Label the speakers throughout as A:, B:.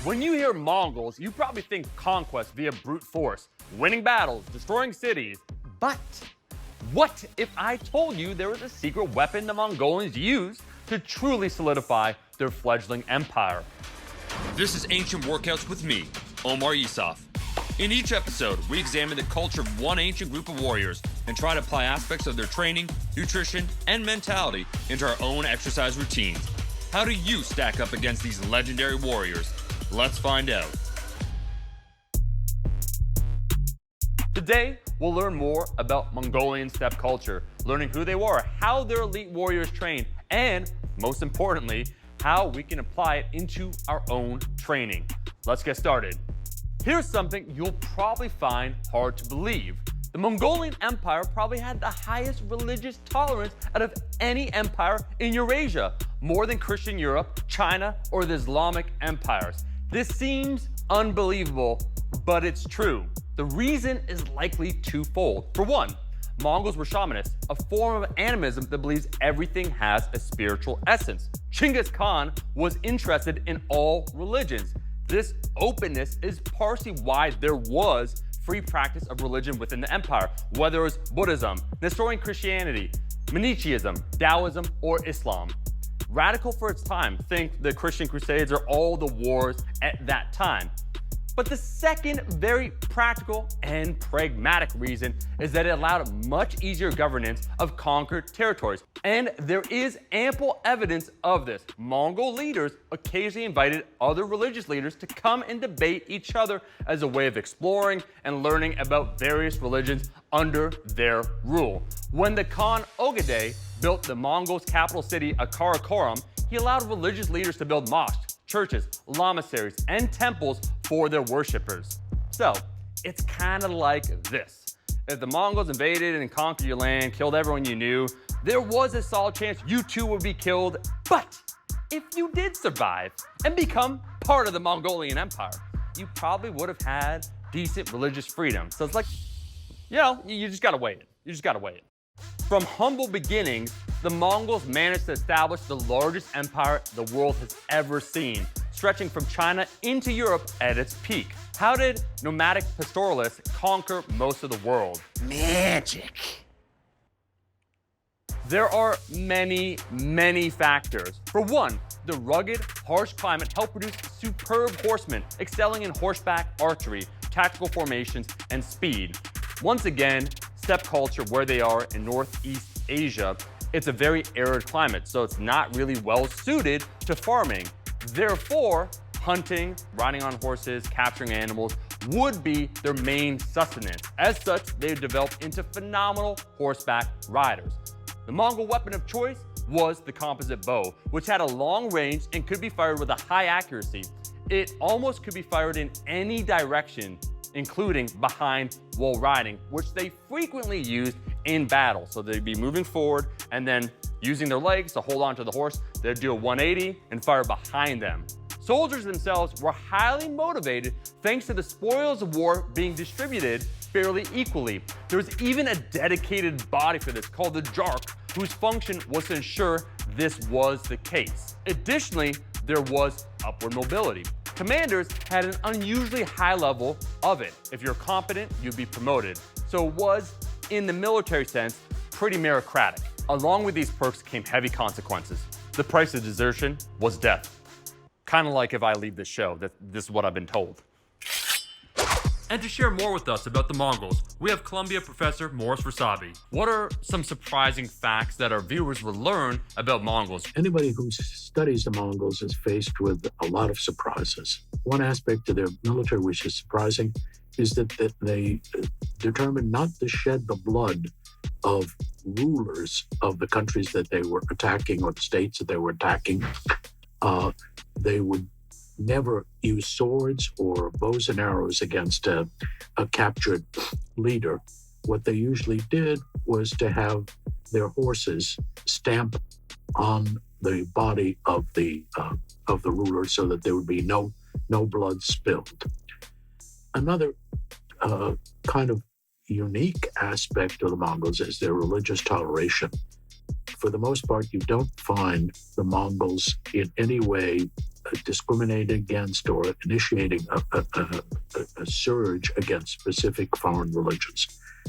A: When you hear Mongols, you probably think conquest via brute force, winning battles, destroying cities. But what if I told you there was a secret weapon the Mongolians used to truly solidify their fledgling empire?
B: This is Ancient Workouts with me, Omar Isuf. In each episode, we examine the culture of one ancient group of warriors and try to apply aspects of their training, nutrition, and mentality into our own exercise routines. How do you stack up against these legendary warriors? Let's find out.
A: Today, we'll learn more about Mongolian steppe culture, learning who they were, how their elite warriors trained, and most importantly, how we can apply it into our own training. Let's get started. Here's something you'll probably find hard to believe. The Mongolian Empire probably had the highest religious tolerance out of any empire in Eurasia, more than Christian Europe, China, or the Islamic empires. This seems unbelievable, but it's true. The reason is likely twofold. For one, Mongols were shamanists, a form of animism that believes everything has a spiritual essence. Genghis Khan was interested in all religions. This openness is partially why there was free practice of religion within the empire, whether it was Buddhism, Nestorian Christianity, Manichaeism, Taoism, or Islam. Radical for its time, think the Christian Crusades or all the wars at that time. But the second very practical and pragmatic reason is that it allowed much easier governance of conquered territories. And there is ample evidence of this. Mongol leaders occasionally invited other religious leaders to come and debate each other as a way of exploring and learning about various religions under their rule. When the Khan Ogedei built the Mongols' capital city of Karakorum, he allowed religious leaders to build mosques, churches, lamaseries, and temples for their worshippers. So, it's kind of like this. If the Mongols invaded and conquered your land, killed everyone you knew, there was a solid chance you too would be killed. But if you did survive and become part of the Mongolian Empire, you probably would have had decent religious freedom. So it's like, you just gotta wait. You just gotta wait. From humble beginnings, the Mongols managed to establish the largest empire the world has ever seen, stretching from China into Europe at its peak. How did nomadic pastoralists conquer most of the world?
C: Magic.
A: There are many, many factors. For one, the rugged, harsh climate helped produce superb horsemen, excelling in horseback archery, tactical formations, and speed. Once again, steppe culture, where they are in Northeast Asia, it's a very arid climate, so it's not really well suited to farming. Therefore, hunting, riding on horses, capturing animals would be their main sustenance. As such, they developed into phenomenal horseback riders. The Mongol weapon of choice was the composite bow, which had a long range and could be fired with a high accuracy. It almost could be fired in any direction, including behind while riding, which they frequently used in battle. So they'd be moving forward and then using their legs to hold on to the horse. They'd do a 180 and fire behind them. Soldiers themselves were highly motivated thanks to the spoils of war being distributed fairly equally. There was even a dedicated body for this called the Jark, whose function was to ensure this was the case. Additionally, there was upward mobility. Commanders had an unusually high level of it. If you're competent, you'd be promoted. So it was, in the military sense, pretty meritocratic. Along with these perks came heavy consequences. The price of desertion was death. Kind of like if I leave this show, this is what I've been told. And to share more with us about the Mongols, we have Columbia professor Morris Rossabi. What are some surprising facts that our viewers will learn about Mongols?
D: Anybody who studies the Mongols is faced with a lot of surprises. One aspect of their military which is surprising is that they determined not to shed the blood of rulers of the countries that they were attacking or the states that they were attacking. They would never use swords or bows and arrows against a captured leader. What they usually did was to have their horses stamp on the body of the ruler so that there would be no blood spilled. Another kind of unique aspect of the Mongols is their religious toleration. For the most part, you don't find the Mongols in any way discriminating against or initiating a surge against specific foreign religions.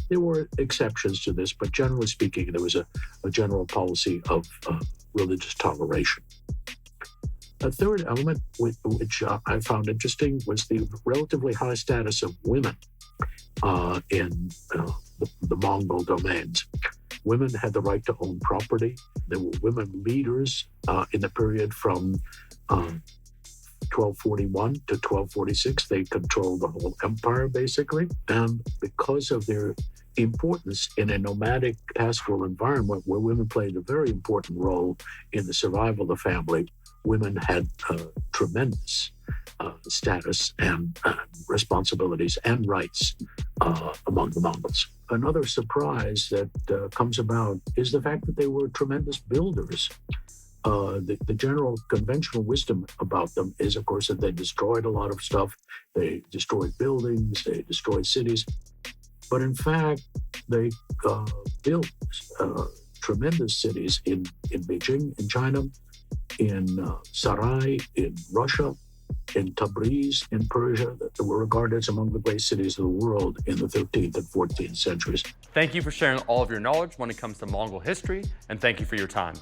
D: There were exceptions to this, but generally speaking, there was a general policy of religious toleration. A third element which I found interesting was the relatively high status of women in the Mongol domains. Women had the right to own property. There were women leaders in the period from 1241 to 1246. They controlled the whole empire, basically. And because of their importance in a nomadic pastoral environment where women played a very important role in the survival of the family, women had tremendous status and responsibilities and rights among the Mongols. Another surprise that comes about is the fact that they were tremendous builders. The general conventional wisdom about them is, of course, that they destroyed a lot of stuff. They destroyed buildings, they destroyed cities. But in fact, they built tremendous cities in Beijing, in China, in Sarai, in Russia, in Tabriz, in Persia, that were regarded as among the great cities of the world in the 13th and 14th centuries.
A: Thank you for sharing all of your knowledge when it comes to Mongol history, and thank you for your time.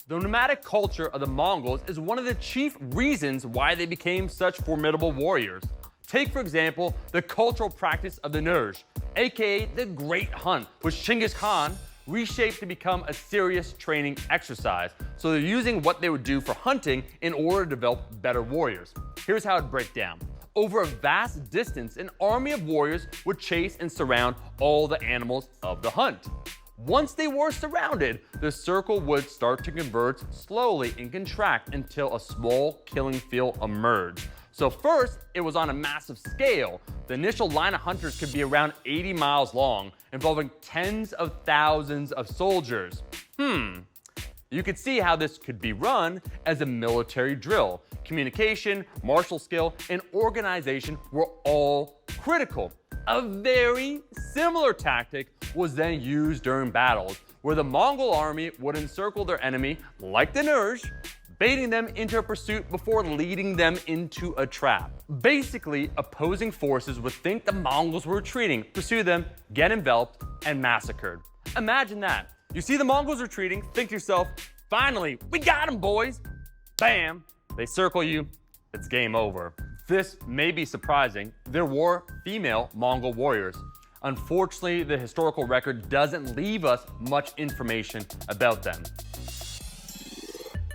A: The nomadic culture of the Mongols is one of the chief reasons why they became such formidable warriors. Take, for example, the cultural practice of the Nurj, aka the Great Hunt, which Genghis Khan reshaped to become a serious training exercise. So they're using what they would do for hunting in order to develop better warriors. Here's how it breaks down. Over a vast distance, an army of warriors would chase and surround all the animals of the hunt. Once they were surrounded, the circle would start to converge slowly and contract until a small killing field emerged. So first, it was on a massive scale. The initial line of hunters could be around 80 miles long, involving tens of thousands of soldiers. You could see how this could be run as a military drill. Communication, martial skill, and organization were all critical. A very similar tactic was then used during battles, where the Mongol army would encircle their enemy, like the Nurj, baiting them into a pursuit before leading them into a trap. Basically, opposing forces would think the Mongols were retreating, pursue them, get enveloped, and massacred. Imagine that. You see the Mongols retreating, think to yourself, finally, we got them, boys. Bam, they circle you, it's game over. This may be surprising. There were female Mongol warriors. Unfortunately, the historical record doesn't leave us much information about them.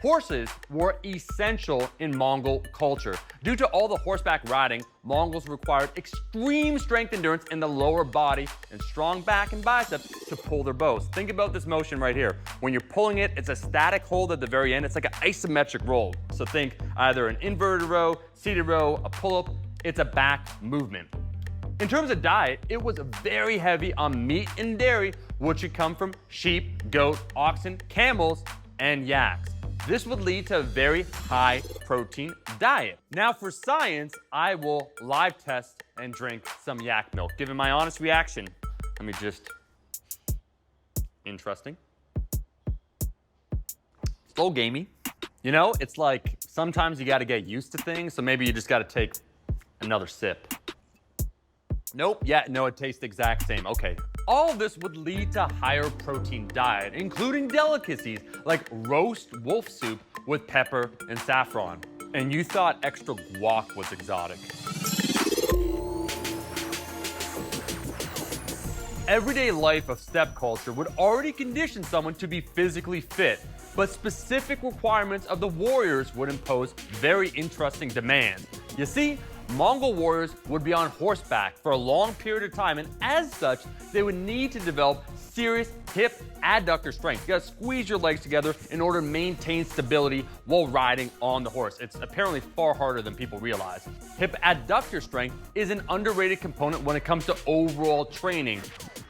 A: Horses were essential in Mongol culture. Due to all the horseback riding, Mongols required extreme strength, endurance in the lower body and strong back and biceps to pull their bows. Think about this motion right here. When you're pulling it, it's a static hold at the very end. It's like an isometric roll. So think either an inverted row, seated row, a pull-up. It's a back movement. In terms of diet, it was very heavy on meat and dairy, which would come from sheep, goat, oxen, camels, and yaks. This would lead to a very high protein diet. Now for science, I will live test and drink some yak milk. Given my honest reaction, let me just, interesting. It's a little gamey. You know, it's like sometimes you gotta get used to things, so maybe you just gotta take another sip. Nope, yeah, no, it tastes the exact same, okay. All of this would lead to higher protein diet, including delicacies like roast wolf soup with pepper and saffron. And you thought extra guac was exotic. Everyday life of steppe culture would already condition someone to be physically fit, but specific requirements of the warriors would impose very interesting demands. You see, Mongol warriors would be on horseback for a long period of time, and as such, they would need to develop serious hip adductor strength. You gotta squeeze your legs together in order to maintain stability while riding on the horse. It's apparently far harder than people realize. Hip adductor strength is an underrated component when it comes to overall training.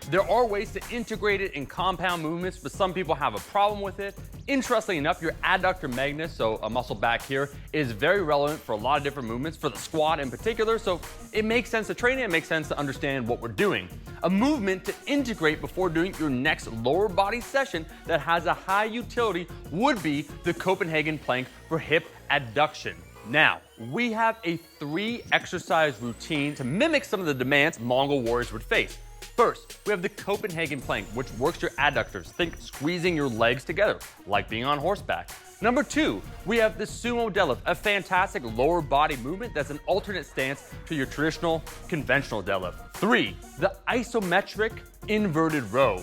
A: There are ways to integrate it in compound movements, but some people have a problem with it. Interestingly enough, your adductor magnus, so a muscle back here, is very relevant for a lot of different movements, for the squat in particular, so it makes sense to train it, it makes sense to understand what we're doing. A movement to integrate before doing your next lower body session that has a high utility would be the Copenhagen plank for hip adduction. Now, we have a 3-exercise routine to mimic some of the demands Mongol warriors would face. First, we have the Copenhagen plank, which works your adductors. Think squeezing your legs together, like being on horseback. Number 2, we have the Sumo Deadlift, a fantastic lower body movement that's an alternate stance to your traditional conventional deadlift. 3, the isometric inverted row.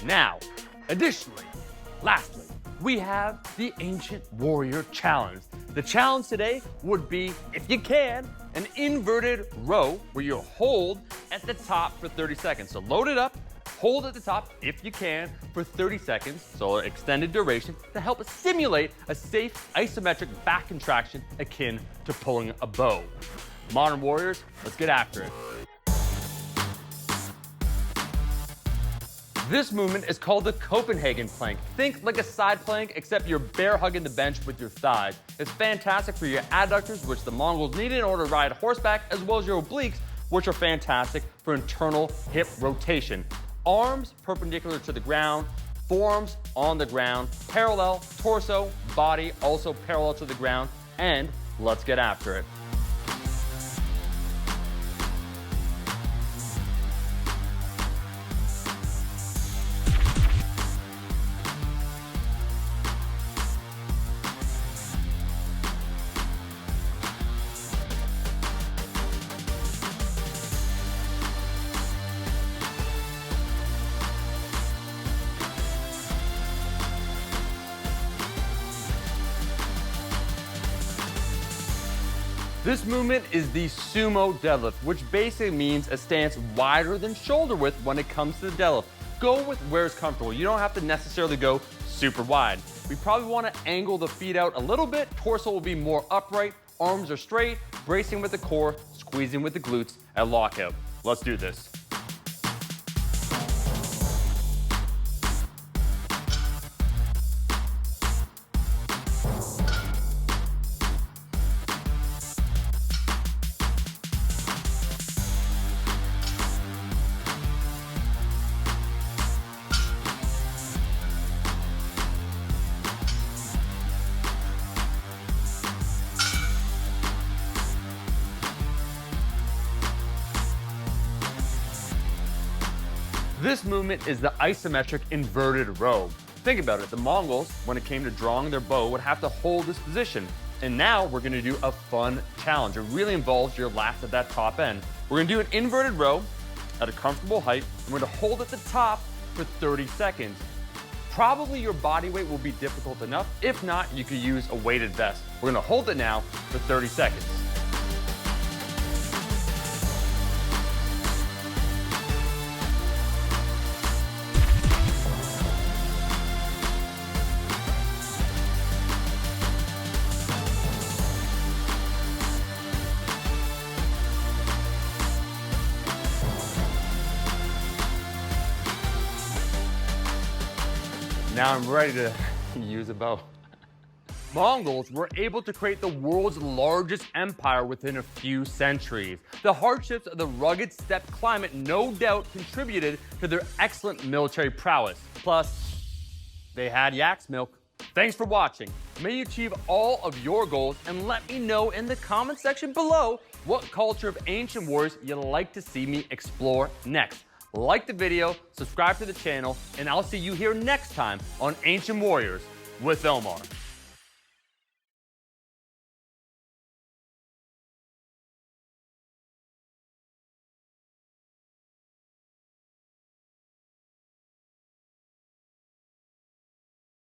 A: Now, additionally, lastly, we have the Ancient Warrior Challenge. The challenge today would be, if you can, an inverted row where you hold at the top for 30 seconds. So load it up, hold at the top, if you can, for 30 seconds, so extended duration, to help simulate a safe isometric back contraction akin to pulling a bow. Modern warriors, let's get after it. This movement is called the Copenhagen plank. Think like a side plank, except you're bear hugging the bench with your thighs. It's fantastic for your adductors, which the Mongols needed in order to ride horseback, as well as your obliques, which are fantastic for internal hip rotation. Arms perpendicular to the ground, forearms on the ground, parallel, torso, body also parallel to the ground, and let's get after it. This movement is the Sumo Deadlift, which basically means a stance wider than shoulder width when it comes to the deadlift. Go with where it's comfortable. You don't have to necessarily go super wide. We probably want to angle the feet out a little bit. Torso will be more upright, arms are straight, bracing with the core, squeezing with the glutes at lockout. Let's do this. This movement is the isometric inverted row. Think about it, the Mongols, when it came to drawing their bow, would have to hold this position. And now we're gonna do a fun challenge. It really involves your lats at that top end. We're gonna do an inverted row at a comfortable height, and we're gonna hold at the top for 30 seconds. Probably your body weight will be difficult enough. If not, you could use a weighted vest. We're gonna hold it now for 30 seconds. Now I'm ready to use a bow. Mongols were able to create the world's largest empire within a few centuries. The hardships of the rugged steppe climate no doubt contributed to their excellent military prowess. Plus, they had yak's milk. Thanks for watching. May you achieve all of your goals, and let me know in the comment section below what culture of ancient warriors you'd like to see me explore next. Like the video, subscribe to the channel, and I'll see you here next time on Ancient Warriors with Omar.